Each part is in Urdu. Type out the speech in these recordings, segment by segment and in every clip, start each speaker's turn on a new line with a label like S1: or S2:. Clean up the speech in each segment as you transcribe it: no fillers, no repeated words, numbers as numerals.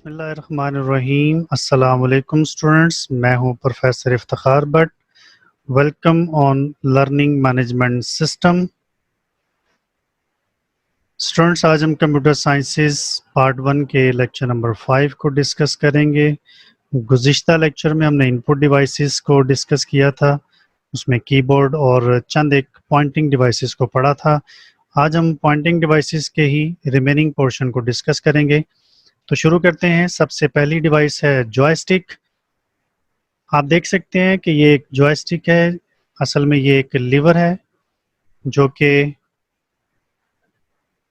S1: بسم اللہ الرحمن الرحیم۔ السلام علیکم اسٹوڈنٹس، میں ہوں professor Iftikhar but. Welcome on learning management system. Students, آج ہم کمپیوٹر سائنسز پارٹ 1 کے لیکچر نمبر 5 کو ڈسکس کریں گے۔ گزشتہ لیکچر میں ہم نے انپٹ ڈیوائسز کو ڈسکس کیا تھا، اس میں کی بورڈ اور چند ایک پوائنٹنگ ڈیوائسز کو پڑھا تھا۔ آج ہم پوائنٹنگ ڈیوائسز کے ہی ریمیننگ پورشن کو ڈسکس کریں گے۔ تو شروع کرتے ہیں۔ سب سے پہلی ڈیوائس ہے جوائے اسٹک۔ آپ دیکھ سکتے ہیں کہ یہ ایک جوائے اسٹک ہے، اصل میں یہ ایک لیور ہے جو کہ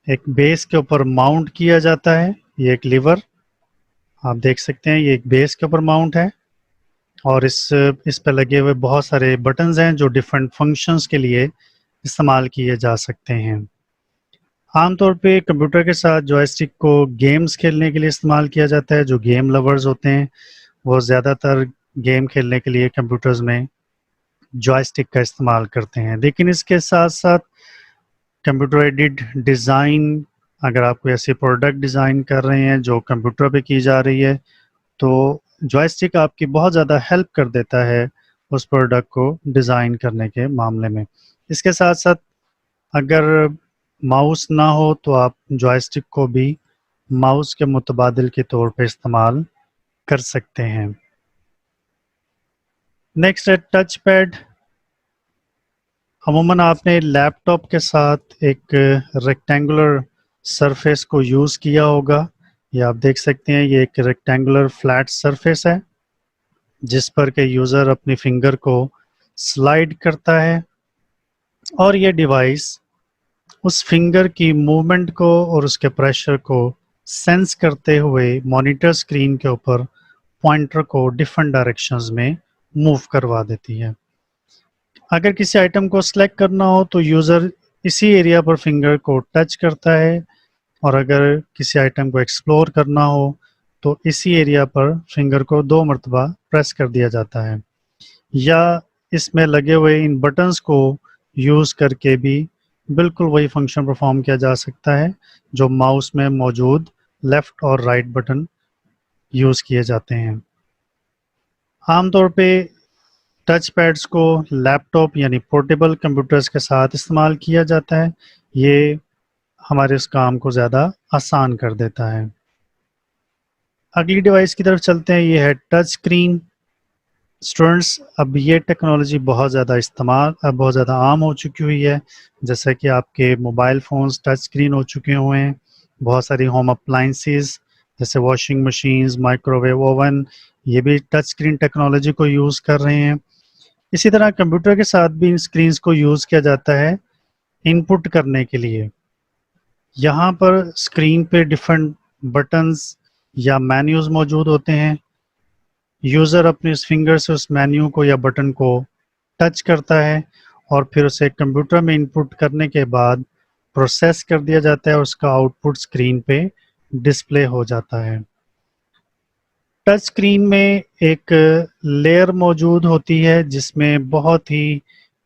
S1: ایک بیس کے اوپر ماؤنٹ کیا جاتا ہے۔ یہ ایک لیور آپ دیکھ سکتے ہیں، یہ ایک بیس کے اوپر ماؤنٹ ہے اور اس پہ لگے ہوئے بہت سارے بٹنز ہیں جو ڈیفرنٹ فنکشنز کے لیے استعمال کیے جا سکتے ہیں۔ عام طور پہ کمپیوٹر کے ساتھ جوائے اسٹک کو گیمز کھیلنے کے لیے استعمال کیا جاتا ہے۔ جو گیم لورز ہوتے ہیں وہ زیادہ تر گیم کھیلنے کے لیے کمپیوٹرز میں جوائے اسٹک کا استعمال کرتے ہیں، لیکن اس کے ساتھ ساتھ کمپیوٹر ایڈڈ ڈیزائن، اگر آپ کوئی ایسی پروڈکٹ ڈیزائن کر رہے ہیں جو کمپیوٹر پہ کی جا رہی ہے تو جوائے اسٹک آپ کی بہت زیادہ ہیلپ کر دیتا ہے اس پروڈکٹ کو ڈیزائن کرنے کے معاملے میں۔ اس کے ساتھ ساتھ اگر ماؤس نہ ہو تو آپ جوائے اسٹک کو بھی ماؤس کے متبادل کے طور پہ استعمال کر سکتے ہیں۔ نیکسٹ ہے ٹچ پیڈ۔ عموماً آپ نے لیپ ٹاپ کے ساتھ ایک ریکٹینگولر سرفیس کو یوز کیا ہوگا۔ یہ آپ دیکھ سکتے ہیں، یہ ایک ریکٹینگولر فلیٹ سرفیس ہے جس پر کہ یوزر اپنی فنگر کو سلائیڈ کرتا ہے اور یہ ڈیوائس اس فنگر کی موومنٹ کو اور اس کے پریشر کو سینس کرتے ہوئے مانیٹر اسکرین کے اوپر پوائنٹر کو ڈفرنٹ ڈائریکشنز میں موو کروا دیتی ہے۔ اگر کسی آئٹم کو سلیکٹ کرنا ہو تو یوزر اسی ایریا پر فنگر کو ٹچ کرتا ہے، اور اگر کسی آئٹم کو ایکسپلور کرنا ہو تو اسی ایریا پر فنگر کو 2 مرتبہ پریس کر دیا جاتا ہے، یا اس میں لگے ہوئے ان بٹنز کو یوز کر کے بھی بالکل وہی فنکشن پرفارم کیا جا سکتا ہے جو ماؤس میں موجود لیفٹ اور رائٹ بٹن یوز کیے جاتے ہیں۔ عام طور پہ ٹچ پیڈز کو لیپ ٹاپ یعنی پورٹیبل کمپیوٹرز کے ساتھ استعمال کیا جاتا ہے۔ یہ ہمارے اس کام کو زیادہ آسان کر دیتا ہے۔ اگلی ڈیوائس کی طرف چلتے ہیں، یہ ہے ٹچ اسکرین۔ اسٹوڈنٹس، اب یہ ٹیکنالوجی بہت زیادہ عام ہو چکی ہوئی ہے، جیسا کہ آپ کے موبائل فونز ٹچ اسکرین ہو چکے ہوئے ہیں۔ بہت ساری ہوم اپلائنسز جیسے washing machines, microwave oven, یہ بھی ٹچ اسکرین ٹیکنالوجی کو یوز کر رہے ہیں۔ اسی طرح کمپیوٹر کے ساتھ بھی ان اسکرینز کو یوز کیا جاتا ہے ان پٹ کرنے کے لیے۔ یہاں پر اسکرین پہ ڈفرنٹ بٹنز یا مینیوز موجود ہوتے ہیں۔ یوزر اپنے اس فنگر سے اس مینیو کو یا بٹن کو ٹچ کرتا ہے اور پھر اسے کمپیوٹر میں انپٹ کرنے کے بعد پروسیس کر دیا جاتا ہے اور اس کا آؤٹ پٹ اسکرین پہ ڈسپلے ہو جاتا ہے۔ ٹچ اسکرین میں ایک لیئر موجود ہوتی ہے جس میں بہت ہی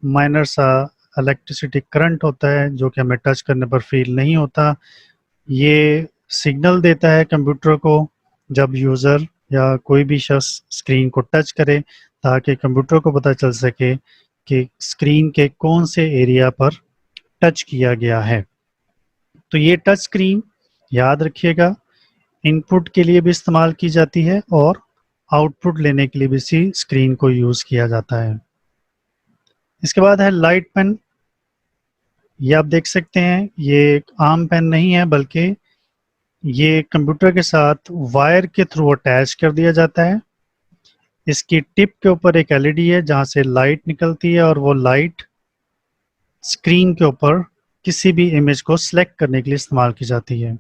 S1: مائنر سا الیکٹریسٹی کرنٹ ہوتا ہے جو کہ ہمیں ٹچ کرنے پر فیل نہیں ہوتا۔ یہ سگنل دیتا ہے کمپیوٹر کو جب یوزر یا کوئی بھی شخص اسکرین کو ٹچ کرے، تاکہ کمپیوٹر کو پتہ چل سکے کہ اسکرین کے کون سے ایریا پر ٹچ کیا گیا ہے۔ تو یہ ٹچ اسکرین یاد رکھیے گا ان پٹ کے لیے بھی استعمال کی جاتی ہے اور آؤٹ پٹ لینے کے لیے بھی اسی اسکرین کو یوز کیا جاتا ہے۔ اس کے بعد ہے لائٹ پین۔ یہ آپ دیکھ سکتے ہیں، یہ ایک عام پین نہیں ہے بلکہ یہ کمپیوٹر کے ساتھ وائر کے تھرو اٹیچ کر دیا جاتا ہے۔ اس کی ٹپ کے اوپر ایک ایل ای ڈی ہے جہاں سے لائٹ نکلتی ہے اور وہ لائٹ اسکرین کے اوپر کسی بھی امیج کو سلیکٹ کرنے کے لیے استعمال کی جاتی ہے۔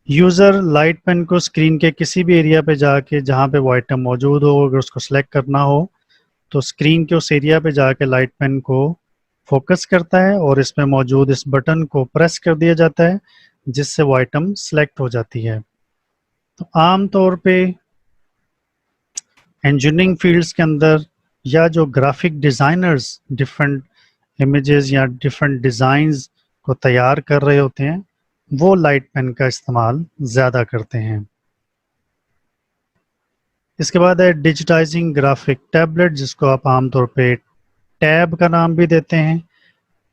S1: یوزر لائٹ پین کو اسکرین کے کسی بھی ایریا پہ جا کے جہاں پہ وہ آئٹم موجود ہو، اگر اس کو سلیکٹ کرنا ہو تو اسکرین کے اس ایریا پہ جا کے لائٹ پین کو فوکس کرتا ہے اور اس میں موجود اس بٹن کو پریس کر دیا جاتا ہے جس سے وہ آئٹم سلیکٹ ہو جاتی ہے۔ تو عام طور پہ انجینئرنگ فیلڈز کے اندر یا جو گرافک ڈیزائنرز ڈفرینٹ امیجز یا ڈفرینٹ ڈیزائنز کو تیار کر رہے ہوتے ہیں وہ لائٹ پین کا استعمال زیادہ کرتے ہیں۔ اس کے بعد ہے ڈیجیٹائزنگ گرافک ٹیبلٹ، جس کو آپ عام طور پہ ٹیب کا نام بھی دیتے ہیں۔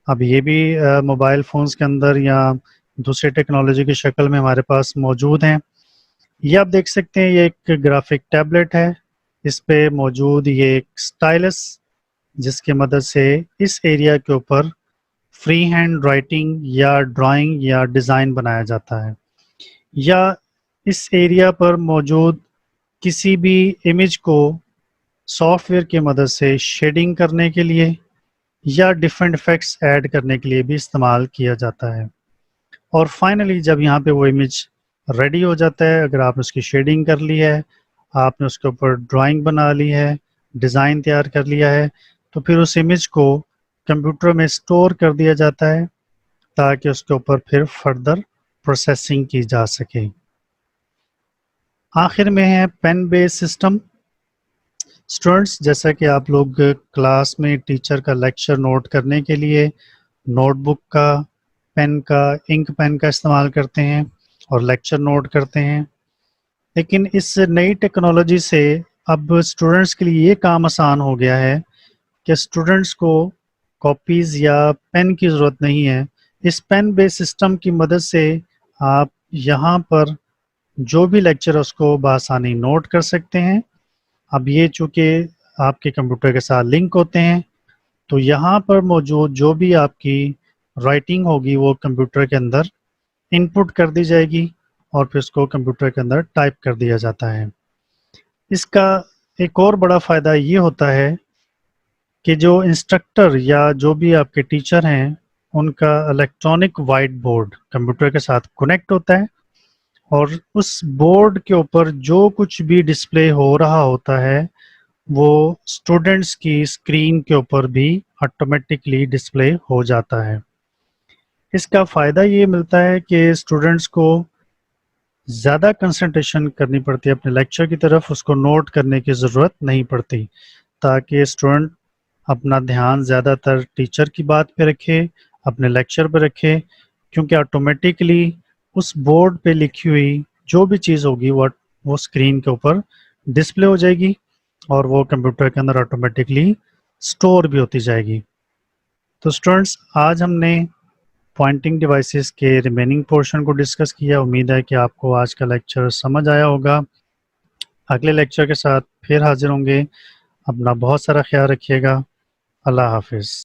S1: اب یہ بھی موبائل فونز کے اندر یا دوسری ٹیکنالوجی کی شکل میں ہمارے پاس موجود ہیں۔ یہ آپ دیکھ سکتے ہیں، یہ ایک گرافک ٹیبلٹ ہے، اس پہ موجود یہ ایک سٹائلس، جس کی مدد سے اس ایریا کے اوپر فری ہینڈ رائٹنگ یا ڈرائنگ یا ڈیزائن بنایا جاتا ہے، یا اس ایریا پر موجود کسی بھی امیج کو سافٹ ویئر کی مدد سے شیڈنگ کرنے کے لیے یا ڈفرینٹ افیکٹس ایڈ کرنے کے لیے بھی استعمال کیا جاتا ہے۔ اور فائنلی جب یہاں پہ وہ امیج ریڈی ہو جاتا ہے، اگر آپ نے اس کی شیڈنگ کر لی ہے، آپ نے اس کے اوپر ڈرائنگ بنا لی ہے، ڈیزائن تیار کر لیا ہے، تو پھر اس امیج کو کمپیوٹر میں اسٹور کر دیا جاتا ہے تاکہ اس کے اوپر پھر فردر پروسیسنگ کی جا سکے۔ آخر میں ہے پین بیس سسٹم۔ اسٹوڈنٹس، جیسا کہ آپ لوگ کلاس میں ٹیچر کا لیکچر نوٹ کرنے کے لیے نوٹ بک کا، پین کا، انک پین کا استعمال کرتے ہیں اور لیکچر نوٹ کرتے ہیں، لیکن اس نئی ٹیکنالوجی سے اب اسٹوڈنٹس کے لیے یہ کام آسان ہو گیا ہے کہ اسٹوڈنٹس کو کاپیز یا پین کی ضرورت نہیں ہے۔ اس پین بیس سسٹم کی مدد سے آپ یہاں پر جو بھی لیکچر ہے اس کو بآسانی نوٹ کر سکتے ہیں۔ اب یہ چونکہ آپ کے کمپیوٹر کے ساتھ لنک ہوتے ہیں، تو یہاں پر موجود جو بھی آپ کی رائٹنگ ہوگی وہ کمپیوٹر کے اندر ان پٹ کر دی جائے گی اور پھر اس کو کمپیوٹر کے اندر ٹائپ کر دیا جاتا ہے۔ اس کا ایک اور بڑا فائدہ یہ ہوتا ہے کہ جو انسٹرکٹر یا جو بھی آپ کے ٹیچر ہیں، ان کا الیکٹرانک وائٹ بورڈ کمپیوٹر کے ساتھ کنیکٹ ہوتا ہے، اور اس بورڈ کے اوپر جو کچھ بھی ڈسپلے ہو رہا ہوتا ہے وہ اسٹوڈنٹس کی اسکرین کے اوپر بھی آٹومیٹکلی ڈسپلے ہو جاتا ہے۔ اس کا فائدہ یہ ملتا ہے کہ اسٹوڈنٹس کو زیادہ کنسنٹریشن کرنی پڑتی ہے اپنے لیکچر کی طرف، اس کو نوٹ کرنے کی ضرورت نہیں پڑتی، تاکہ اسٹوڈنٹ اپنا دھیان زیادہ تر ٹیچر کی بات پہ رکھے، اپنے لیکچر پہ رکھے، کیونکہ آٹومیٹکلی اس بورڈ پہ لکھی ہوئی جو بھی چیز ہوگی وہ اسکرین کے اوپر ڈسپلے ہو جائے گی اور وہ کمپیوٹر کے اندر آٹومیٹکلی اسٹور بھی ہوتی جائے گی۔ تو اسٹوڈنٹس، آج ہم نے پوائنٹنگ ڈیوائسز کے ریمیننگ پورشن کو ڈسکس کیا۔ امید ہے کہ آپ کو آج کا لیکچر سمجھ آیا ہوگا۔ اگلے لیکچر کے ساتھ پھر حاضر ہوں گے۔ اپنا بہت سارا خیال رکھیے گا۔ اللہ حافظ۔